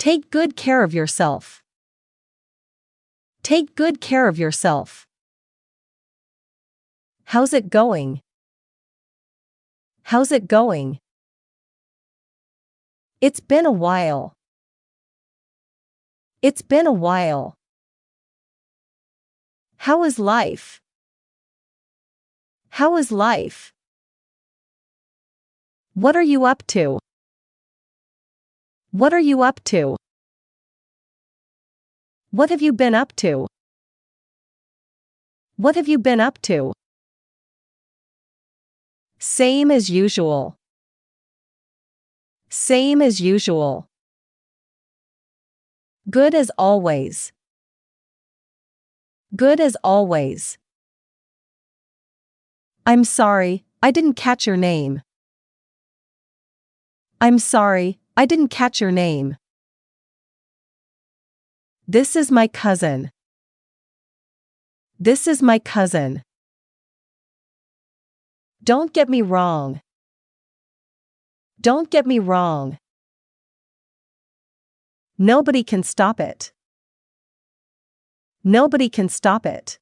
Take good care of yourself. Take good care of yourself. How's it going? How's it going? It's been a while. It's been a while. How is life? How is life? What are you up to? What are you up to? What have you been up to? What have you been up to? Same as usual. Same as usual. Good as always. Good as always. I'm sorry, I didn't catch your name. I'm sorry, I didn't catch your name. This is my cousin. This is my cousin. Don't get me wrong. Don't get me wrong. Nobody can stop it. Nobody can stop it.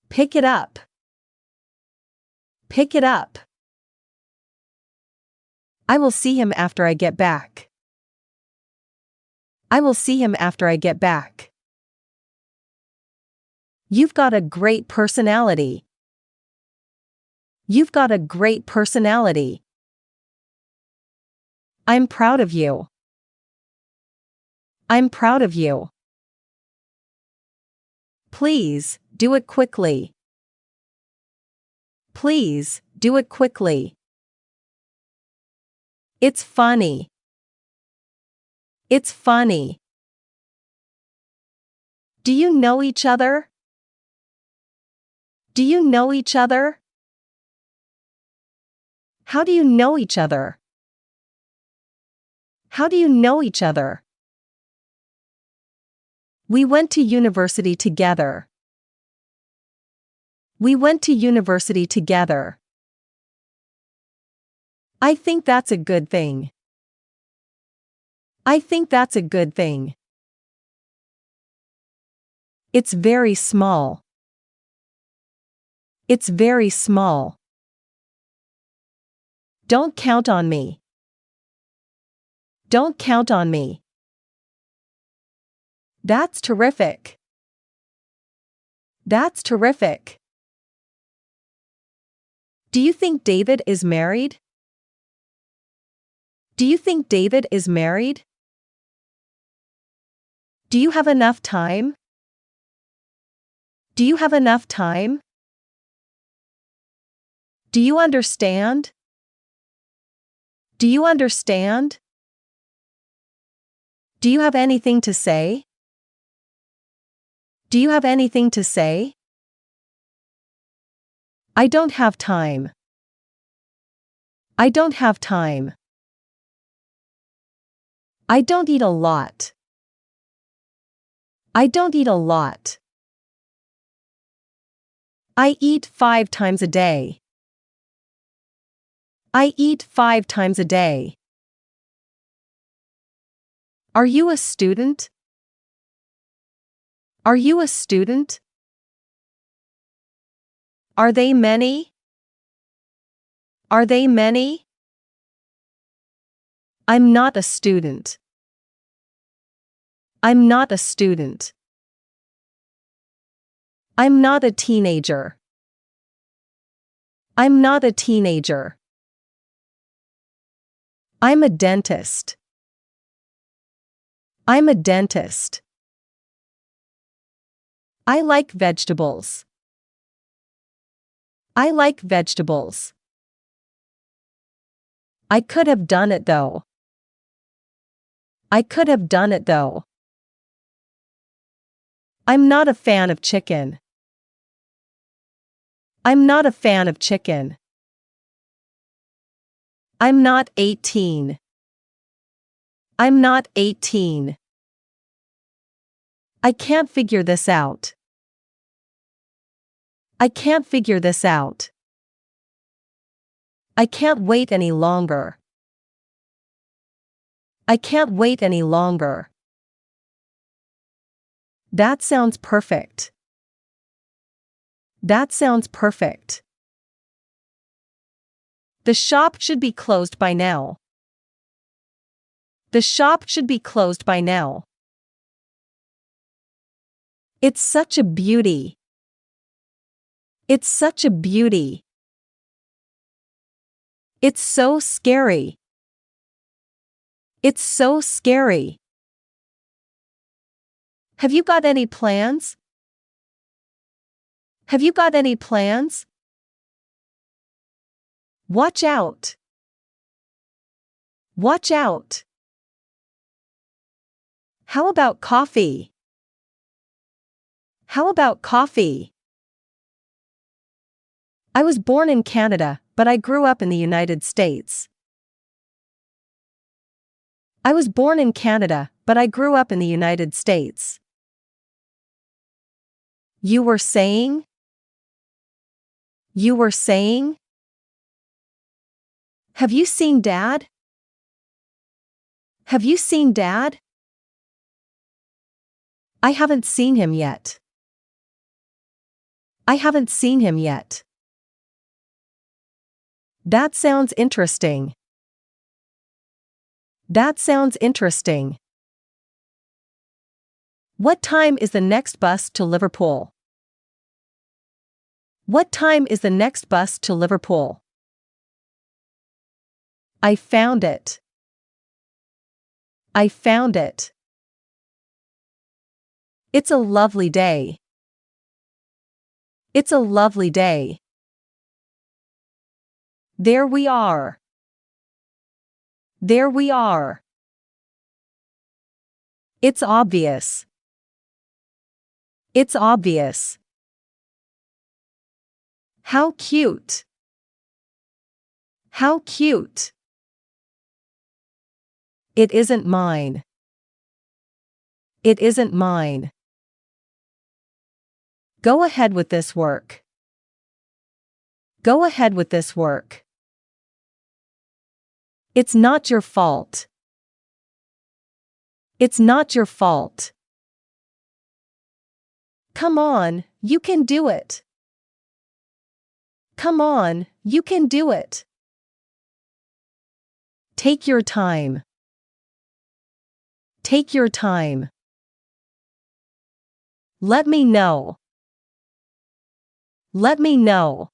Pick it up. Pick it up. I will see him after I get back. I will see him after I get back. You've got a great personality. You've got a great personality. I'm proud of you. I'm proud of you. Please, do it quickly. Please, do it quickly. It's funny. It's funny. Do you know each other? Do you know each other? How do you know each other? How do you know each other? We went to university together. We went to university together. I think that's a good thing. I think that's a good thing. It's very small. It's very small. Don't count on me. Don't count on me. That's terrific. That's terrific. Do you think David is married? Do you think David is married? Do you have enough time? Do you have enough time? Do you understand? Do you understand? Do you have anything to say? Do you have anything to say? I don't have time. I don't have time. I don't eat a lot. I don't eat a lot. I eat 5 times a day. I eat 5 times a day. Are you a student? Are you a student? Are they many? Are they many? I'm not a student. I'm not a student. I'm not a teenager. I'm not a teenager. I'm a dentist. I'm a dentist. I like vegetables. I like vegetables. I could have done it though. I could have done it though. I'm not a fan of chicken. I'm not a fan of chicken. I'm not 18. I'm not 18. I can't figure this out. I can't figure this out. I can't wait any longer. I can't wait any longer. That sounds perfect. That sounds perfect. The shop should be closed by now. The shop should be closed by now. It's such a beauty. It's such a beauty. It's so scary. It's so scary. Have you got any plans? Have you got any plans? Watch out. Watch out. How about coffee? How about coffee? I was born in Canada, but I grew up in the United States. I was born in Canada, but I grew up in the United States. You were saying? You were saying? Have you seen Dad? Have you seen Dad? I haven't seen him yet. I haven't seen him yet. That sounds interesting. That sounds interesting. What time is the next bus to Liverpool? What time is the next bus to Liverpool? I found it. I found it. It's a lovely day. It's a lovely day. There we are. There we are. It's obvious. It's obvious. How cute. How cute. It isn't mine. It isn't mine. Go ahead with this work. Go ahead with this work. It's not your fault. It's not your fault. Come on, you can do it. Come on, you can do it. Take your time. Take your time. Let me know. Let me know.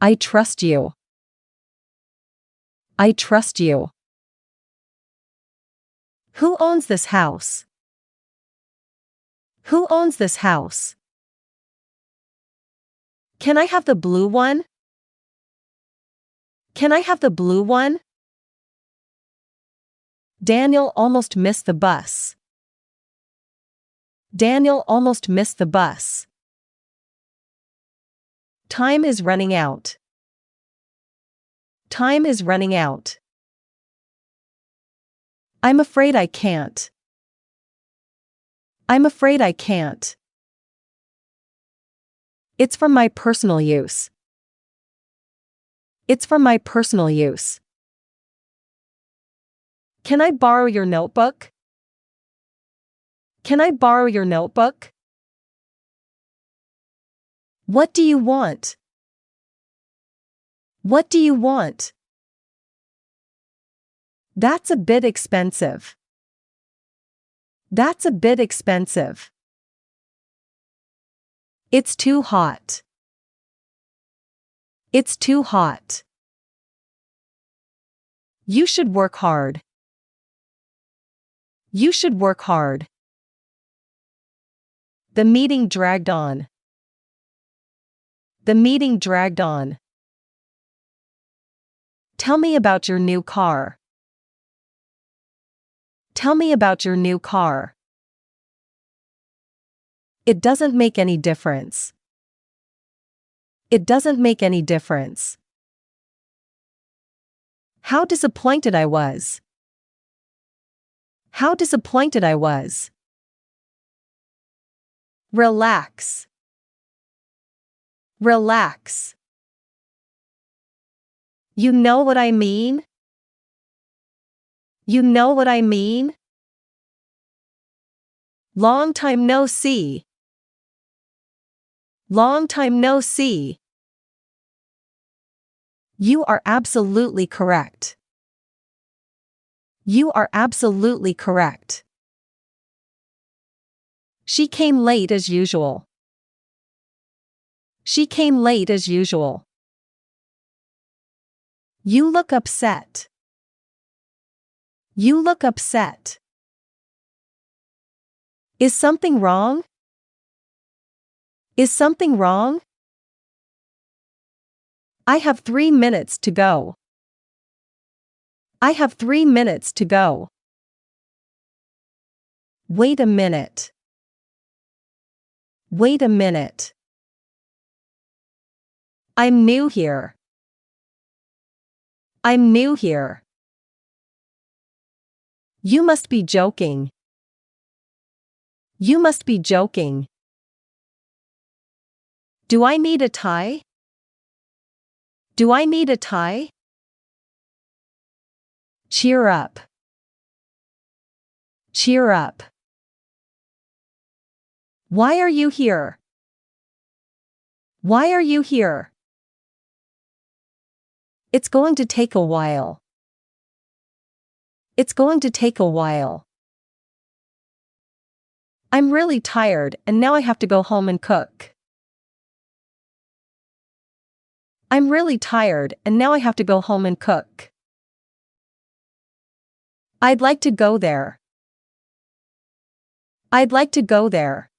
I trust you. I trust you. Who owns this house? Who owns this house? Can I have the blue one? Can I have the blue one? Daniel almost missed the bus. Daniel almost missed the bus. Time is running out. Time is running out. I'm afraid I can't. I'm afraid I can't. It's for my personal use. It's for my personal use. Can I borrow your notebook? Can I borrow your notebook? What do you want? What do you want? That's a bit expensive. That's a bit expensive. It's too hot. It's too hot. You should work hard. You should work hard. The meeting dragged on. The meeting dragged on. Tell me about your new car. Tell me about your new car. It doesn't make any difference. It doesn't make any difference. How disappointed I was. How disappointed I was. Relax. Relax. You know what I mean? You know what I mean? Long time no see. Long time no see. You are absolutely correct. You are absolutely correct. She came late as usual. She came late as usual. You look upset. You look upset. Is something wrong? Is something wrong? I have 3 minutes to go. I have 3 minutes to go. Wait a minute. Wait a minute. I'm new here. I'm new here. You must be joking. You must be joking. Do I need a tie? Do I need a tie? Cheer up. Cheer up. Why are you here? Why are you here? It's going to take a while. It's going to take a while. I'm really tired and now I have to go home and cook. I'm really tired and now I have to go home and cook. I'd like to go there. I'd like to go there.